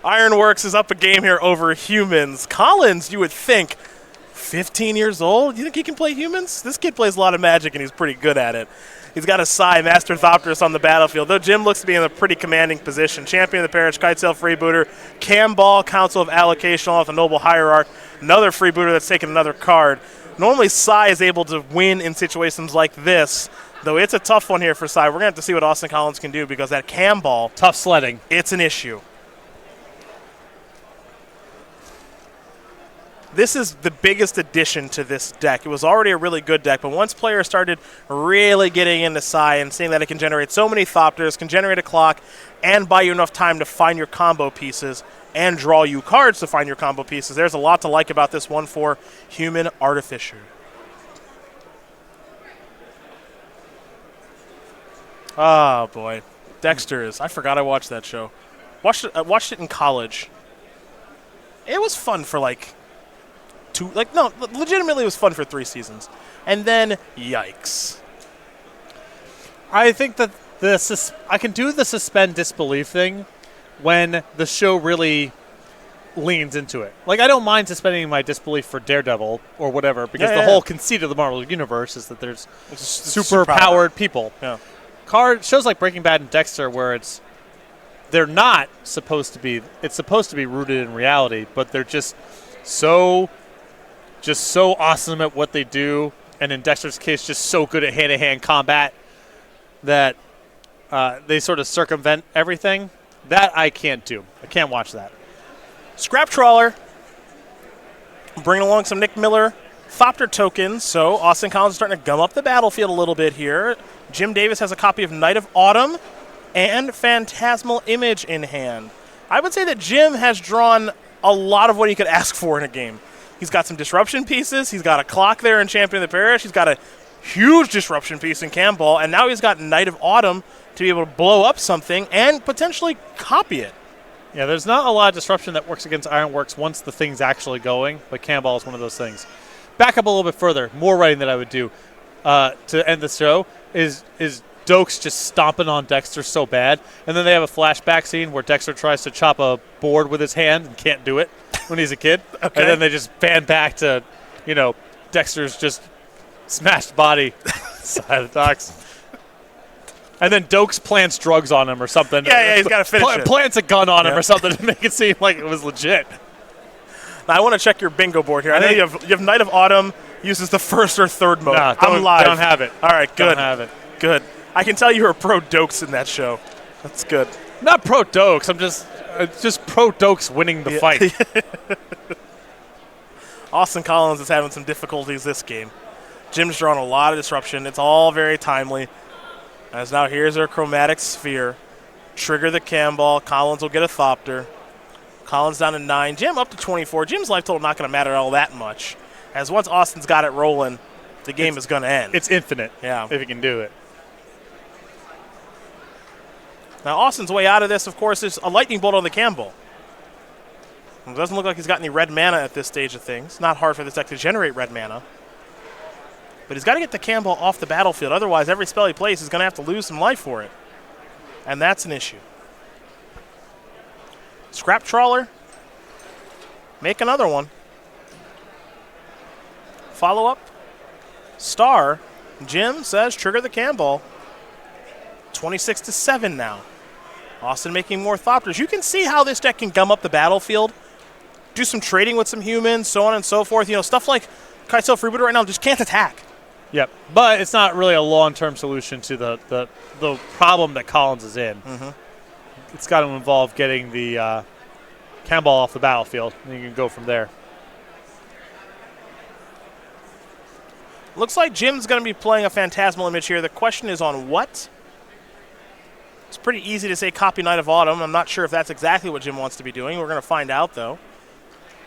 Ironworks is up a game here over humans. Collins, you would think, 15 years old? You think he can play humans? This kid plays a lot of Magic, and he's pretty good at it. He's got a Psy, Master Thopterus on the battlefield, though Jim looks to be in a pretty commanding position. Champion of the Parish, Kitesail Freebooter, Cam Ball, Council of Allocation, along with the Noble Hierarch, another Freebooter that's taken another card. Normally, Psy is able to win in situations like this, though it's a tough one here for Psy. We're going to have to see what Austin Collins can do because that Cam Ball, tough sledding. It's an issue. This is the biggest addition to this deck. It was already a really good deck, but once players started really getting into Psy and seeing that it can generate so many Thopters, can generate a clock, and buy you enough time to find your combo pieces and draw you cards to find your combo pieces, there's a lot to like about this 1/4 Human Artificer. Oh, boy. Dexter's. I forgot I watched that show. Watched it in college. It was fun for legitimately it was fun for 3 seasons. And then, yikes. I think that I can do the suspend disbelief thing when the show really leans into it. Like, I don't mind suspending my disbelief for Daredevil or whatever, because the whole conceit of the Marvel Universe is that there's super-powered people. Yeah. Shows like Breaking Bad and Dexter, where they're not supposed to be, it's supposed to be rooted in reality, but they're just so awesome at what they do, and in Dexter's case, just so good at hand-to-hand combat that they sort of circumvent everything. That I can't do. I can't watch that. Scrap Trawler. Bringing along some Nick Miller Thopter tokens, so Austin Collins is starting to gum up the battlefield a little bit here. Jim Davis has a copy of Knight of Autumn and Phantasmal Image in hand. I would say that Jim has drawn a lot of what he could ask for in a game. He's got some disruption pieces. He's got a clock there in Champion of the Parish. He's got a huge disruption piece in Cam Ball, and now he's got Knight of Autumn to be able to blow up something and potentially copy it. Yeah, there's not a lot of disruption that works against Ironworks once the thing's actually going, but Cam Ball is one of those things. Back up a little bit further, more writing that I would do to end the show is Dokes just stomping on Dexter so bad, and then they have a flashback scene where Dexter tries to chop a board with his hand and can't do it when he's a kid, and then they just pan back to, Dexter's just smashed body side of the docks. And then Dokes plants drugs on him or something. Yeah, he's got to finish it. Plants a gun on him or something to make it seem like it was legit. Now, I want to check your bingo board here. I know you have Knight of Autumn uses the first or third mode. Nah, I'm live. Don't have it. All right, good. Don't have it. Good. I can tell you were pro Dokes in that show. That's good. Not pro Dokes. I'm just pro Dokes winning the fight. Austin Collins is having some difficulties this game. Jim's drawn a lot of disruption. It's all very timely. As now here's our Chromatic Sphere. Trigger the Cam Ball. Collins will get a Thopter. Collins down to 9. Jim up to 24. Jim's life total not going to matter all that much. As once Austin's got it rolling, the game is going to end. It's infinite if he can do it. Now Austin's way out of this, of course, is a Lightning Bolt on the Cam Ball. It doesn't look like he's got any red mana at this stage of things. Not hard for this deck to generate red mana. But he's got to get the Cam Ball off the battlefield. Otherwise, every spell he plays is going to have to lose some life for it. And that's an issue. Scrap Trawler. Make another one. Follow up. Star. Jim says trigger the Cam Ball. 26-7 now. Austin making more Thopters. You can see how this deck can gum up the battlefield. Do some trading with some humans, so on and so forth. Stuff like Kitesail Freebooter right now just can't attack. Yep, but it's not really a long-term solution to the problem that Collins is in. Mm-hmm. It's got to involve getting the Cam Ball off the battlefield, and you can go from there. Looks like Jim's going to be playing a Phantasmal Image here. The question is on what? It's pretty easy to say copy Knight of Autumn. I'm not sure if that's exactly what Jim wants to be doing. We're going to find out, though.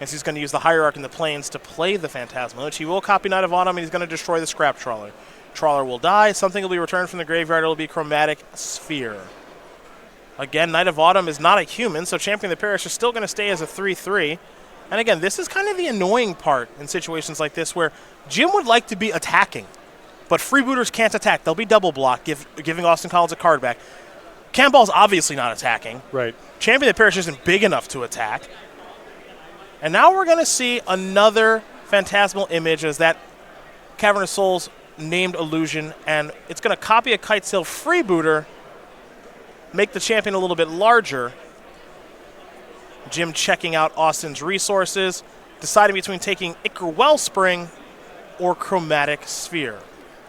As he's going to use the Hierarch and the Plains to play the Phantasmal Image. He will copy Knight of Autumn, and he's going to destroy the Scrap Trawler. Trawler will die. Something will be returned from the graveyard. It will be Chromatic Sphere. Again, Knight of Autumn is not a human, so Champion of the Parish is still going to stay as a 3/3. And again, this is kind of the annoying part in situations like this where Jim would like to be attacking, but freebooters can't attack. They'll be double blocked, giving Austin Collins a card back. Cannonball's obviously not attacking. Right. Champion of the Parish isn't big enough to attack. And now we're going to see another phantasmal image as that Cavern of Souls named illusion, and it's going to copy a Kitesail freebooter, make the champion a little bit larger. Jim checking out Austin's resources, deciding between taking Ichor Wellspring or Chromatic Sphere.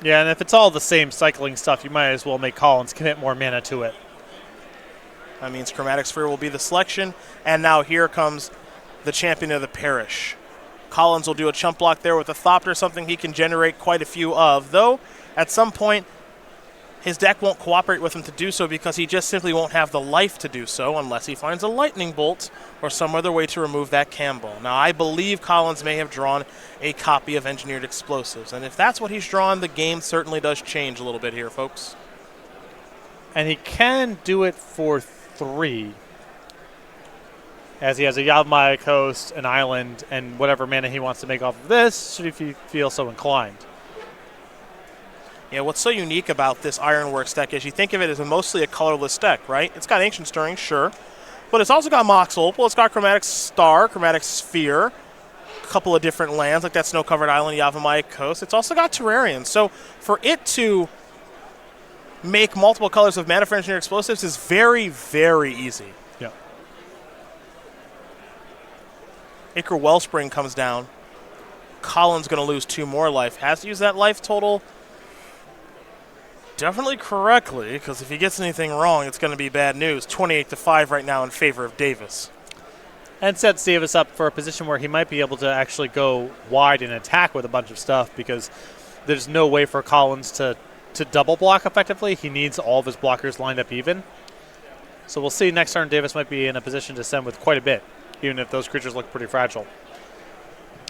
Yeah, and if it's all the same cycling stuff, you might as well make Collins commit more mana to it. That means Chromatic Sphere will be the selection, and now here comes the champion of the Parish. Collins will do a chump block there with a Thopter, something he can generate quite a few of, though at some point his deck won't cooperate with him to do so because he just simply won't have the life to do so unless he finds a Lightning Bolt or some other way to remove that Cannonball. Now, I believe Collins may have drawn a copy of Engineered Explosives, and if that's what he's drawn, the game certainly does change a little bit here, folks. And he can do it for 3. As he has a Yavimaya Coast, an island, and whatever mana he wants to make off of this, should he feel so inclined. Yeah, what's so unique about this Ironworks deck is you think of it as mostly a colorless deck, right? It's got Ancient Stirring, sure, but it's also got Mox Opal, it's got Chromatic Star, Chromatic Sphere, a couple of different lands like that Snow-Covered Island, Yavimaya Coast. It's also got Terrarian. So for it to make multiple colors of mana for Engineered Explosives is very, very easy. Yeah. Ichor Wellspring comes down. Collins going to lose 2 more life. Has to use that life total definitely correctly, because if he gets anything wrong, it's going to be bad news. 28-5 right now in favor of Davis. And sets Davis up for a position where he might be able to actually go wide and attack with a bunch of stuff because there's no way for Collins to double block effectively. He needs all of his blockers lined up even. So we'll see next turn Davis might be in a position to send with quite a bit, even if those creatures look pretty fragile.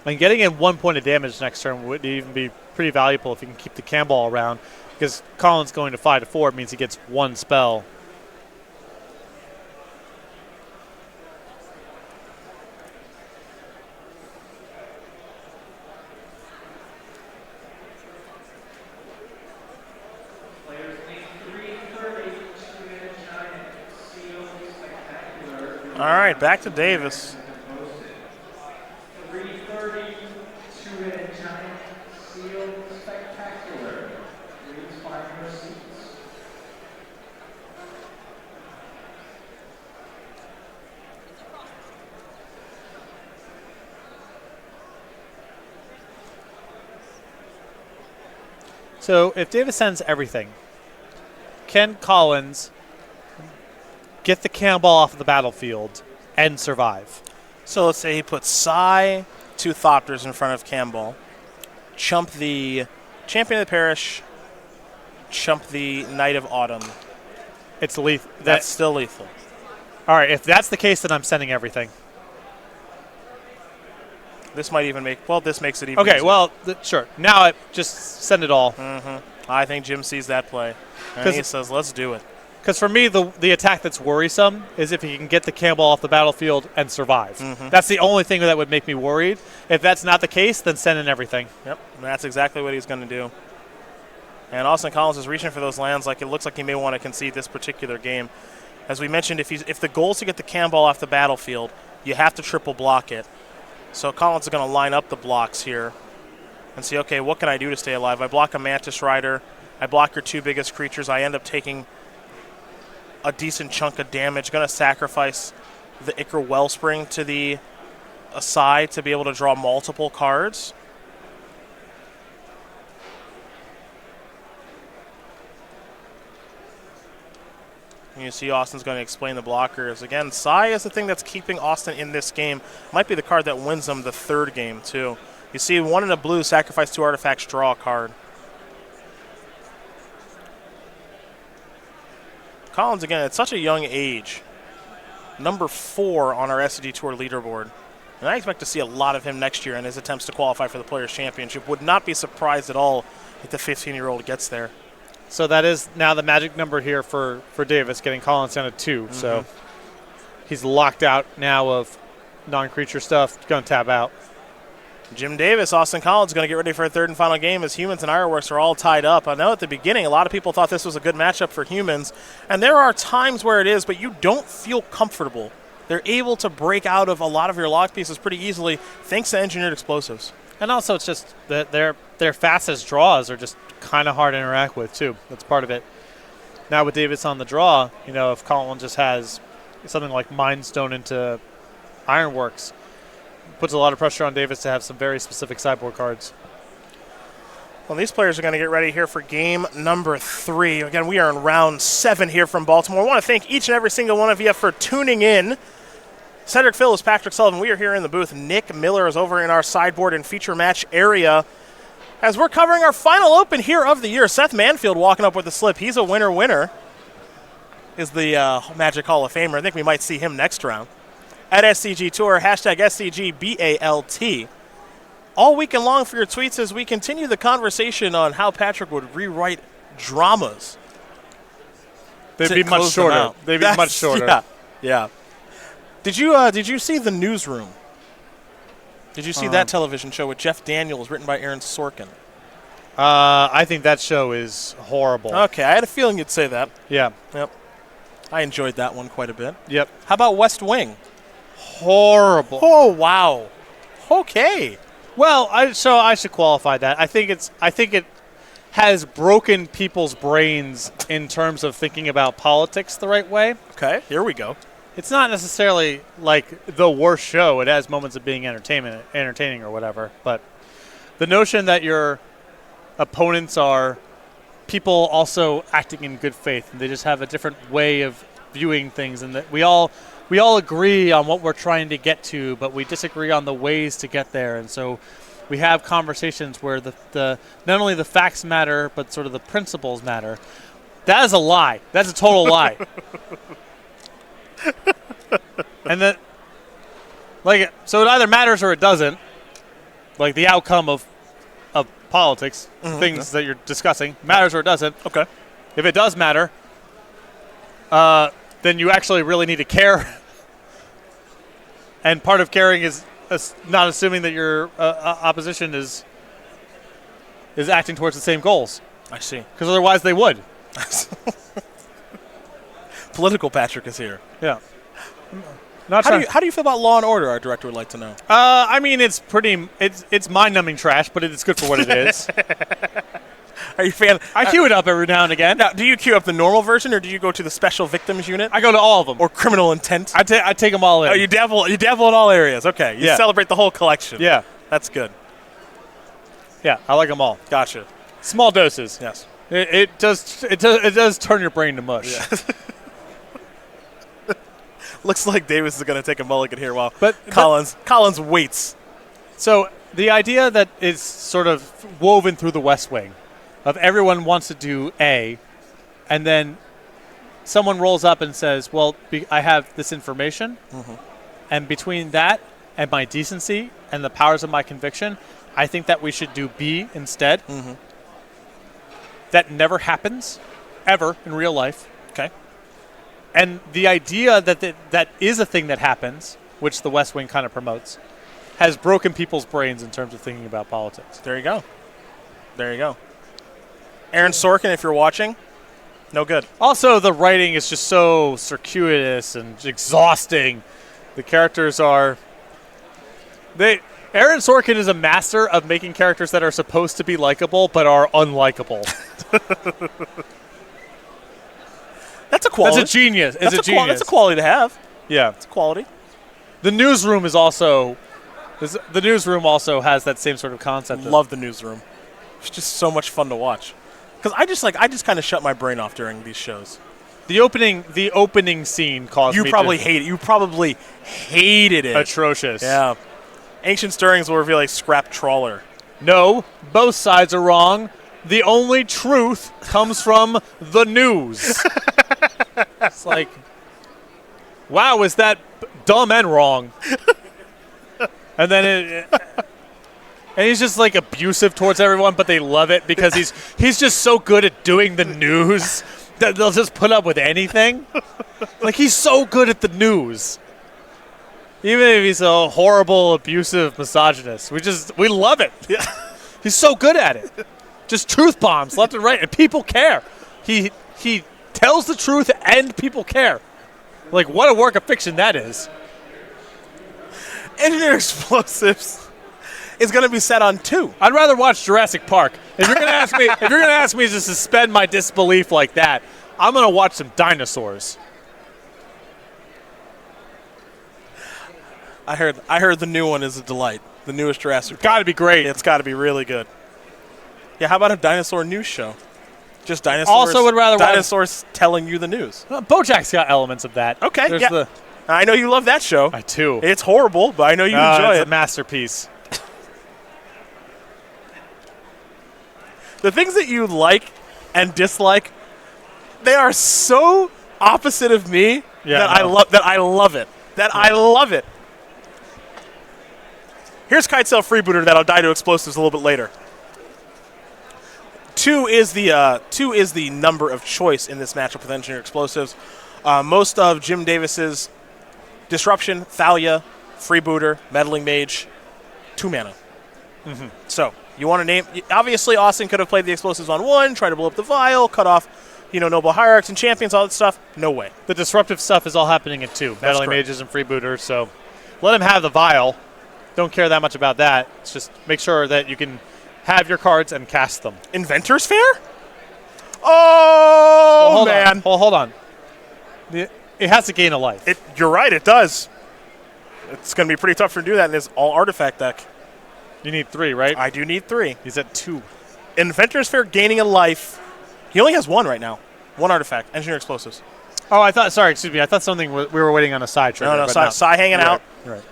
And getting in 1 point of damage next turn would even be pretty valuable if he can keep the Cannonball around, because Collins going to 5-4 means he gets 1 spell. All right, back to Davis. So if Davis sends everything, can Collins get the Cannonball off of the battlefield and survive? So let's say he puts Sai, 2 Thopters in front of Cannonball, chump the Champion of the Parish, chump the Knight of Autumn. It's lethal. That's still lethal. All right, if that's the case, then I'm sending everything. This might even make, well, this makes it even Okay, easier. well, sure. Now just send it all. I think Jim sees that play, and he says, let's do it. Because for me, the attack that's worrisome is if he can get the Cannonball off the battlefield and survive. That's the only thing that would make me worried. If that's not the case, then send in everything. Yep, and that's exactly what he's going to do. And Austin Collins is reaching for those lands like it looks like he may want to concede this particular game. As we mentioned, if the goal is to get the Cannonball off the battlefield, you have to triple block it. So Collins is going to line up the blocks here and see, okay, what can I do to stay alive? I block a Mantis Rider. I block your 2 biggest creatures. I end up taking a decent chunk of damage. Going to sacrifice the Ichor Wellspring to the side to be able to draw multiple cards. And you see Austin's going to explain the blockers. Again, Sai is the thing that's keeping Austin in this game. Might be the card that wins them the 3rd game, too. You see 1 in a blue, sacrifice 2 artifacts, draw a card. Collins, again, at such a young age. Number 4 on our SCG Tour leaderboard. And I expect to see a lot of him next year in his attempts to qualify for the Players' Championship. Would not be surprised at all if the 15-year-old gets there. So that is now the magic number here for Davis, getting Collins down to 2. So he's locked out now of non-creature stuff. Going to tap out. Jim Davis, Austin Collins going to get ready for a third and final game as Humans and Ironworks are all tied up. I know at the beginning a lot of people thought this was a good matchup for Humans, and there are times where it is, but you don't feel comfortable. They're able to break out of a lot of your lock pieces pretty easily thanks to engineered explosives. And also it's just that their fastest draws are just kind of hard to interact with too. That's part of it. Now with Davis on the draw, if Collins just has something like Mind Stone into Ironworks, puts a lot of pressure on Davis to have some very specific sideboard cards. Well, these players are going to get ready here for game number 3. Again, we are in round 7 here from Baltimore. I want to thank each and every single one of you for tuning in. Cedric Phillips, Patrick Sullivan, we are here in the booth. Nick Miller is over in our sideboard and feature match area. As we're covering our final open here of the year, Seth Manfield walking up with a slip. He's a winner. Is the Magic Hall of Famer. I think we might see him next round. At SCG Tour, hashtag SCGBALT. All weekend long for your tweets as we continue the conversation on how Patrick would rewrite dramas. They'd be much shorter. They'd be much shorter. Yeah. Did you see The Newsroom? Did you see that television show with Jeff Daniels, written by Aaron Sorkin? I think that show is horrible. Okay, I had a feeling you'd say that. Yeah. Yep. I enjoyed that one quite a bit. Yep. How about West Wing? Horrible. Oh, wow. Okay. Well, I should qualify that. I think it has broken people's brains in terms of thinking about politics the right way. Okay, here we go. It's not necessarily like the worst show. It has moments of being entertaining or whatever. But the notion that your opponents are people also acting in good faith, and they just have a different way of viewing things, and that we all agree on what we're trying to get to, but we disagree on the ways to get there. And so we have conversations where the not only the facts matter, but sort of the principles matter. That is a lie. That's a total lie. And that, so it either matters or it doesn't. Like the outcome of politics, things that you're discussing, matters or it doesn't. Okay. If it does matter, then you actually really need to care. And part of caring is not assuming that your opposition is acting towards the same goals. I see. Because otherwise they would. Political Patrick is here. Yeah. How do you feel about Law and Order? Our director would like to know. I mean, it's mind-numbing trash, but it's good for what it is. Are you a fan? I queue it up every now and again. Now, do you queue up the normal version, or do you go to the Special Victims Unit? I go to all of them. Or Criminal Intent? I take them all in. Oh, you dabble in all areas. Okay. You celebrate the whole collection. Yeah. That's good. Yeah, I like them all. Gotcha. Small doses. Yes. It does turn your brain to mush. Yeah. Looks like Davis is going to take a mulligan here while Collins waits. So the idea that is sort of woven through the West Wing of everyone wants to do A, and then someone rolls up and says, well, I have this information, and between that and my decency and the powers of my conviction, I think that we should do B instead. That never happens, ever, in real life. Okay. And the idea that is a thing that happens, which the West Wing kind of promotes, has broken people's brains in terms of thinking about politics. There you go. Aaron Sorkin, if you're watching, no good. Also, the writing is just so circuitous and exhausting. The characters are... Aaron Sorkin is a master of making characters that are supposed to be likable but are unlikable. That's a quality. That's a genius. That's Yeah. It's a quality. The Newsroom is also... The Newsroom also has that same sort of concept. Love The Newsroom. It's just so much fun to watch. Because I just kind of shut my brain off during these shows. The opening scene caused me to... You probably hated it. Atrocious. Yeah. Ancient Stirrings will reveal a scrap trawler. No, both sides are wrong. The only truth comes from the news. It's like, wow, is that dumb and wrong? And then and he's just like abusive towards everyone, but they love it because he's just so good at doing the news that they'll just put up with anything. Like, he's so good at the news. Even if he's a horrible, abusive misogynist, we love it. Yeah. He's so good at it. Just truth bombs left and right, and people care. He tells the truth, and people care. Like, what a work of fiction that is. Engineer Explosives is going to be set on 2. I'd rather watch Jurassic Park. If you're going to ask me to suspend my disbelief like that, I'm going to watch some dinosaurs. I heard the new one is a delight. The newest Jurassic Park. Got to be great. It's got to be really good. Yeah, how about a dinosaur news show? Just dinosaurs. Also would rather watch dinosaurs telling you the news. BoJack's got elements of that. Okay, There's yeah. I know you love that show. I do. It's horrible, but I know you enjoy it's it. a masterpiece. The things that you like and dislike, they are so opposite of me I love it. I love it. Here's Kitesail Freebooter that'll die to explosives a little bit later. 2 is the number of choice in this matchup with Engineer Explosives. Most of Jim Davis's Disruption, Thalia, Freebooter, Meddling Mage, 2 mana. Mm-hmm. So you want to name? Obviously, Austin could have played the explosives on 1, try to blow up the vial, cut off, Noble Hierarchs and Champions, all that stuff. No way. The disruptive stuff is all happening at 2. Meddling correct. Mages and Freebooters. So let him have the vial. Don't care that much about that. It's just make sure that you can have your cards and cast them. Inventor's Fair? Oh, man. Hold on. It has to gain a life. You're right, it does. It's going to be pretty tough for him to do that in his all-artifact deck. You need 3, right? I do need 3. He's at 2. Inventor's Fair gaining a life. He only has 1 right now. 1 artifact. Engineer Explosives. Oh, I thought something we were waiting on a side trigger. No, Sai hanging out. Right.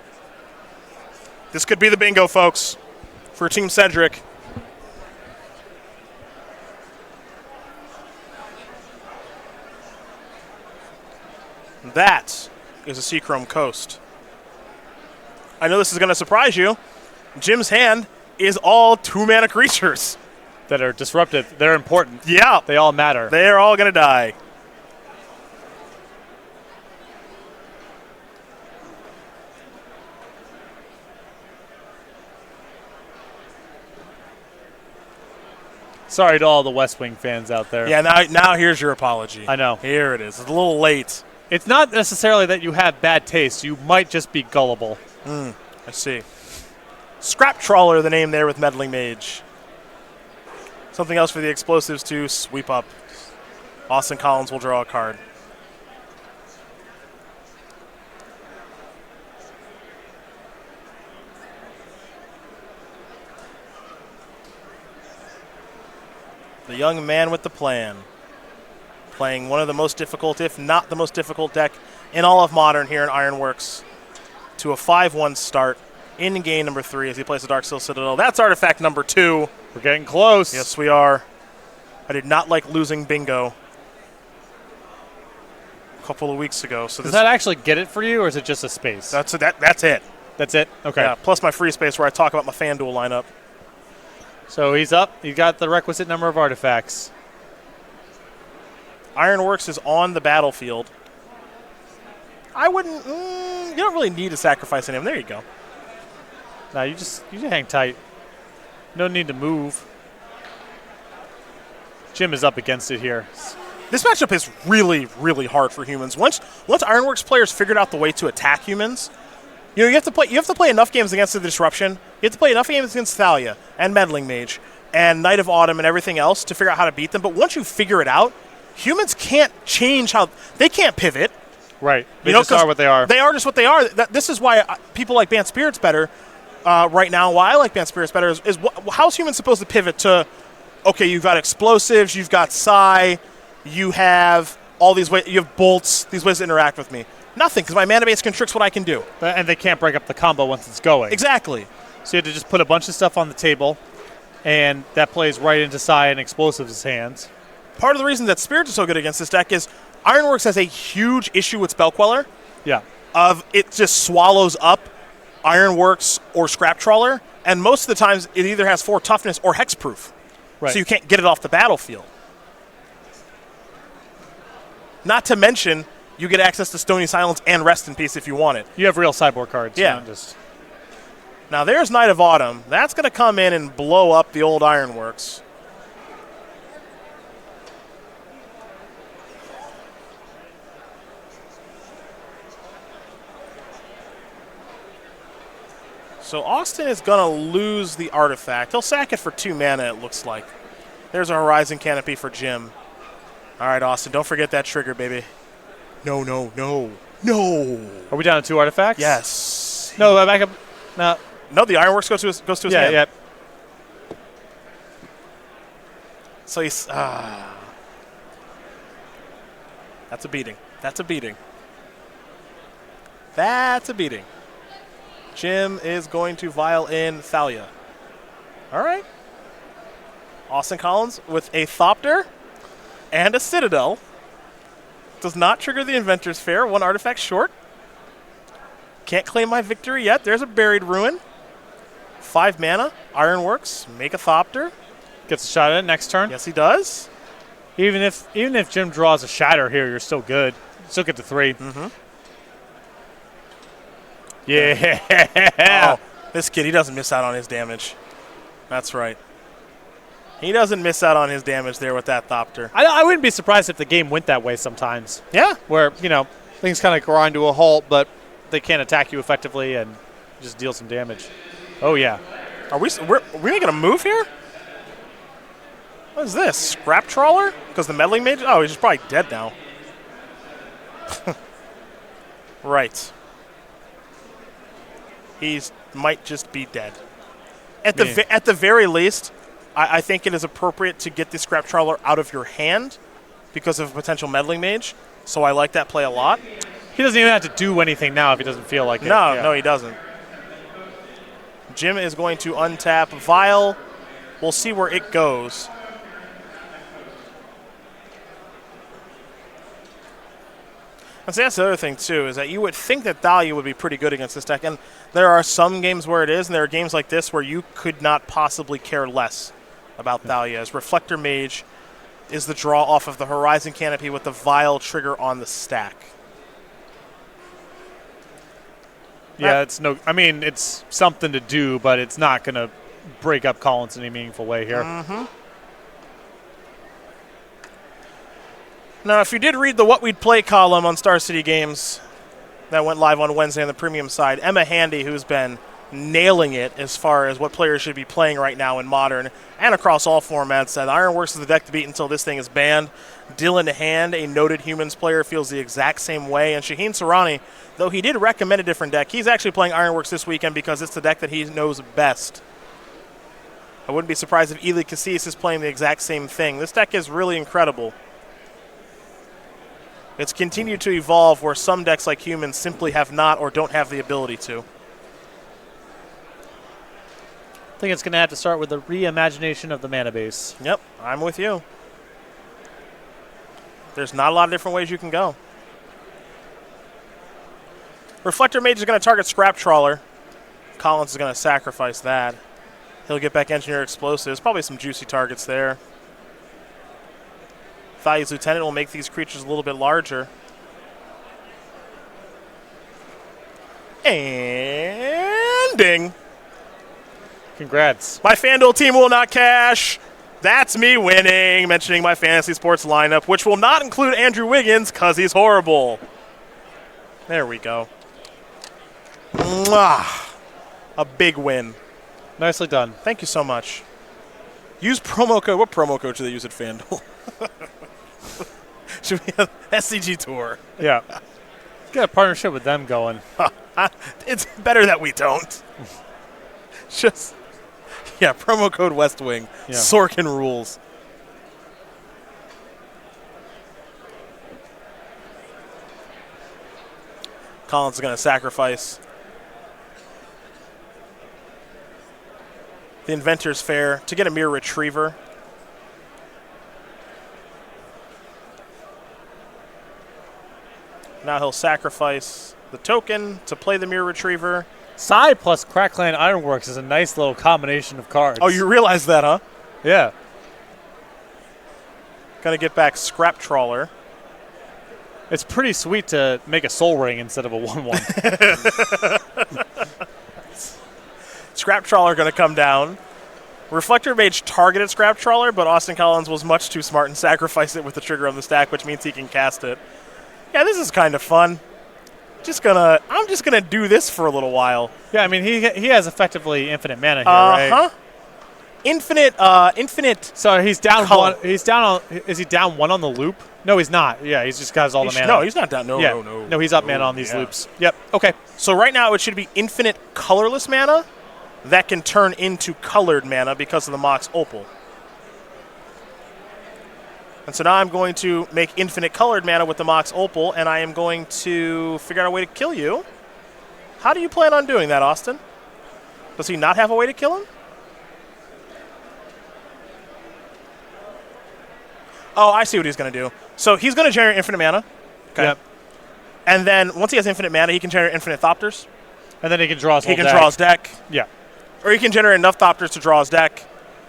This could be the bingo, folks, for Team Cedric. That is a Seachrome Coast. I know this is going to surprise you. Jim's hand is all 2-mana creatures. That are disruptive. They're important. Yeah. They all matter. They're all going to die. Sorry to all the West Wing fans out there. Yeah, now here's your apology. I know. Here it is. It's a little late. It's not necessarily that you have bad taste. You might just be gullible. I see. Scrap Trawler, the name there with Meddling Mage. Something else for the explosives to sweep up. Austin Collins will draw a card. The young man with the plan. Playing one of the most difficult, if not the most difficult deck in all of Modern here in Ironworks. To a 5-1 start in game number 3 as he plays the Darksteel Citadel. That's artifact number 2. We're getting close. Yes, we are. I did not like losing bingo a couple of weeks ago. So does that actually get it for you, or is it just a space? That's it. That's it? Okay. Yeah, plus my free space where I talk about my FanDuel lineup. So he's up. He got the requisite number of artifacts. Ironworks is on the battlefield. I wouldn't. You don't really need to sacrifice him. There you go. No, you just hang tight. No need to move. Jim is up against it here. This matchup is really, really hard for humans. Once Ironworks players figured out the way to attack humans, you have to play enough games against the Disruption. You have to play enough games against Thalia and Meddling Mage and Knight of Autumn and everything else to figure out how to beat them. But once you figure it out, humans can't change how they can't pivot. Right. They just are what they are. They are just what they are. This is why people like Banned Spirits better right now. Why I like Banned Spirits better is how's humans supposed to pivot to, okay, you've got explosives, you've got Psi, you have all these ways, you have bolts, these ways to interact with me. Nothing, because my mana base constricts what I can do. And they can't break up the combo once it's going. Exactly. So you have to just put a bunch of stuff on the table, and that plays right into Psi and Explosives' hands. Part of the reason that Spirits are so good against this deck is Ironworks has a huge issue with Spell Queller. Yeah. Of it just swallows up Ironworks or Scrap Trawler, and most of the times it either has 4 toughness or hexproof. Right. So you can't get it off the battlefield. Not to mention, you get access to Stony Silence and Rest in Peace if you want it. You have real sideboard cards. Yeah. Not just Now there's Knight of Autumn. That's going to come in and blow up the old Ironworks. So Austin is going to lose the artifact. He'll sack it for 2 mana, it looks like. There's a Horizon Canopy for Jim. All right, Austin, don't forget that trigger, baby. No, no, no, no. Are we down to 2 artifacts? Yes. No, back up. No. No, the Ironworks goes to his hand. Yeah. So he's that's a beating. That's a beating. That's a beating. Jim is going to vial in Thalia. All right. Austin Collins with a Thopter and a Citadel. Does not trigger the Inventor's Fair. 1 artifact short. Can't claim my victory yet. There's a Buried Ruin. 5 mana. Ironworks. Make a Thopter. Gets a shot at it next turn. Yes, he does. Even if Jim draws a Shatter here, you're still good. Still get to 3. Mm-hmm. Yeah. Oh, this kid, he doesn't miss out on his damage. That's right. He doesn't miss out on his damage there with that Thopter. I wouldn't be surprised if the game went that way sometimes. Yeah. Where, things kind of grind to a halt, but they can't attack you effectively and just deal some damage. Oh, yeah. Are we making a move here? What is this? Scrap Trawler? Because the Meddling Mage? Oh, he's just probably dead now. Right. He might just be dead. At the very least, I think it is appropriate to get the Scrap Trawler out of your hand because of a potential Meddling Mage. So I like that play a lot. He doesn't even have to do anything now if he doesn't feel like it. No, he doesn't. Jim is going to untap Vial. We'll see where it goes. And so that's the other thing, too, is that you would think that Thalia would be pretty good against this deck. And there are some games where it is, and there are games like this where you could not possibly care less about Thalia. As Reflector Mage is the draw off of the Horizon Canopy with the Vial trigger on the stack. Yeah, it's something to do, but it's not going to break up Collins in any meaningful way here. Mm-hmm. Now, if you did read the What We'd Play column on Star City Games that went live on Wednesday on the premium side, Emma Handy, who's been nailing it as far as what players should be playing right now in Modern and across all formats, said Ironworks is the deck to beat until this thing is banned. Dylan Hand, a noted Humans player, feels the exact same way. And Shaheen Sarani, though he did recommend a different deck, he's actually playing Ironworks this weekend because it's the deck that he knows best. I wouldn't be surprised if Ely Cassis is playing the exact same thing. This deck is really incredible. It's continued to evolve where some decks like Humans simply have not or don't have the ability to. I think it's going to have to start with a reimagination of the mana base. Yep, I'm with you. There's not a lot of different ways you can go. Reflector Mage is going to target Scrap Trawler. Collins is going to sacrifice that. He'll get back Engineer Explosives. Probably some juicy targets there. Thalia's Lieutenant will make these creatures a little bit larger. And ding. Congrats. My FanDuel team will not cash. That's me winning, mentioning my fantasy sports lineup, which will not include Andrew Wiggins because he's horrible. There we go. Mwah. A big win. Nicely done. Thank you so much. Use promo code. What promo code should they use at FanDuel? Should we have SCG Tour? Yeah. Get a partnership with them going. It's better that we don't. Just, yeah, promo code West Wing. Yeah. Sorkin rules. Collins is going to sacrifice. The Inventor's Fair to get a Mirror Retriever. Now he'll sacrifice the token to play the Mirror Retriever. Side plus Crackland Ironworks is a nice little combination of cards. Oh, you realize that, huh? Yeah. Gonna get back Scrap Trawler. It's pretty sweet to make a Soul Ring instead of a 1/1. Scrap Trawler going to come down. Reflector Mage targeted Scrap Trawler, but Austin Collins was much too smart and sacrificed it with the trigger on the stack, which means he can cast it. Yeah, this is kind of fun. I'm just gonna do this for a little while. Yeah, I mean he has effectively infinite mana here, right? Infinite. So he's down color. one. He's down on. Is he down one on the loop? No, he's not. Yeah, he's just has all the mana. No, he's not down. No, yeah. no. He's up mana on these loops. Yep. Okay. So right now it should be infinite colorless mana that can turn into colored mana because of the Mox Opal. And so now I'm going to make infinite colored mana with the Mox Opal, and I am going to figure out a way to kill you. How do you plan on doing that, Austin? Does he not have a way to kill him? Oh, I see what he's going to do. So he's going to generate infinite mana. Okay. Yep. And then once he has infinite mana, he can generate infinite Thopters. And then he can draw his whole deck. He can draw his deck. Yeah. Or he can generate enough Thopters to draw his deck.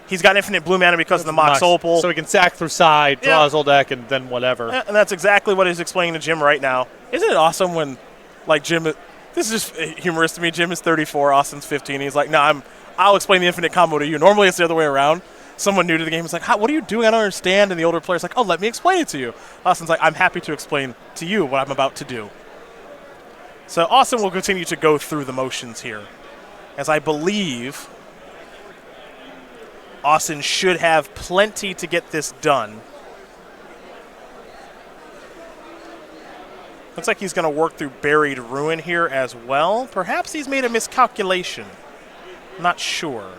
He's got infinite blue mana because of the Mox Opal. So he can sack through side, draw his whole deck, and then whatever. Yeah, and that's exactly what he's explaining to Jim right now. Isn't it awesome when, like, Jim, this is just humorous to me. Jim is 34, Austin's 15. He's like, no, I'll explain the infinite combo to you. Normally it's the other way around. Someone new to the game is like, what are you doing? I don't understand. And the older player's like, oh, let me explain it to you. Austin's like, I'm happy to explain to you what I'm about to do. So Austin will continue to go through the motions here, as I believe Austin should have plenty to get this done. Looks like he's going to work through Buried Ruin here as well. Perhaps he's made a miscalculation. Not sure.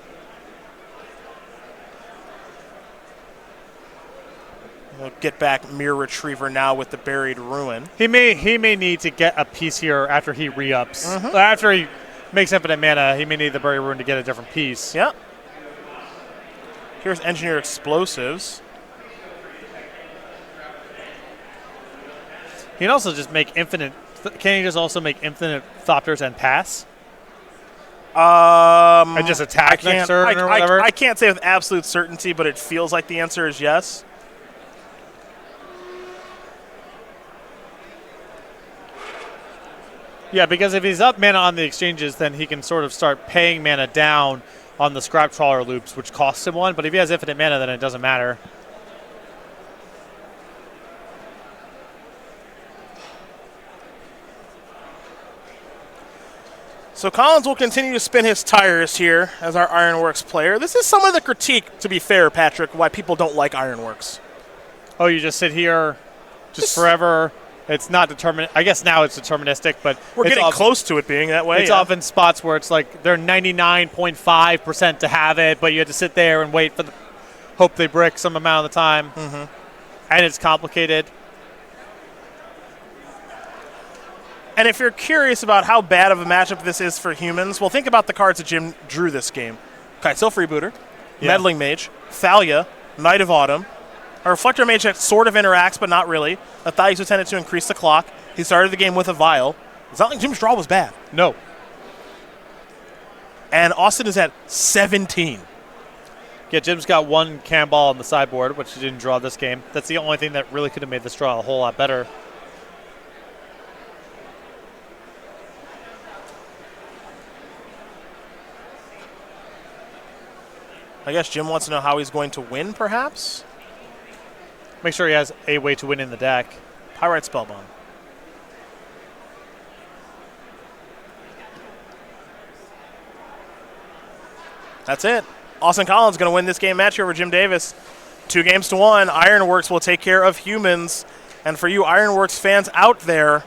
We'll get back Mirror Retriever now with the Buried Ruin. He may need to get a piece here after he re-ups. After he makes infinite mana, he may need the Buried Ruin to get a different piece. Yep. Here's Engineer Explosives. He can also just make infinite. Can he just also make infinite Thopters and pass? And just attack next turn or whatever? I can't say with absolute certainty, but it feels like the answer is yes. Yeah, because if he's up mana on the exchanges, then he can sort of start paying mana down on the Scrap Trawler loops, which costs him one. But if he has infinite mana, then it doesn't matter. So Collins will continue to spin his tires here as our Ironworks player. This is some of the critique, to be fair, Patrick, why people don't like Ironworks. Oh, you just sit here just forever. It's not determined. I guess now it's deterministic, but we're getting close to it being that way. It's often spots where it's like they're 99.5% to have it, but you have to sit there and wait for the hope they brick some amount of the time, and it's complicated. And if you're curious about how bad of a matchup this is for humans, well, think about the cards that Jim drew this game: Kitesail Freebooter, Meddling Mage, Thalia, Knight of Autumn. A Reflector Mage that sort of interacts, but not really. A Thais Lieutenant to increase the clock. He started the game with a Vial. It's not like Jim's draw was bad. No. And Austin is at 17. Yeah, Jim's got one cam ball on the sideboard, which he didn't draw this game. That's the only thing that really could have made this draw a whole lot better. I guess Jim wants to know how he's going to win, perhaps? Make sure he has a way to win in the deck. Pyrite Spellbomb. That's it. Austin Collins going to win this game match over Jim Davis. 2-1. Ironworks will take care of humans. And for you Ironworks fans out there,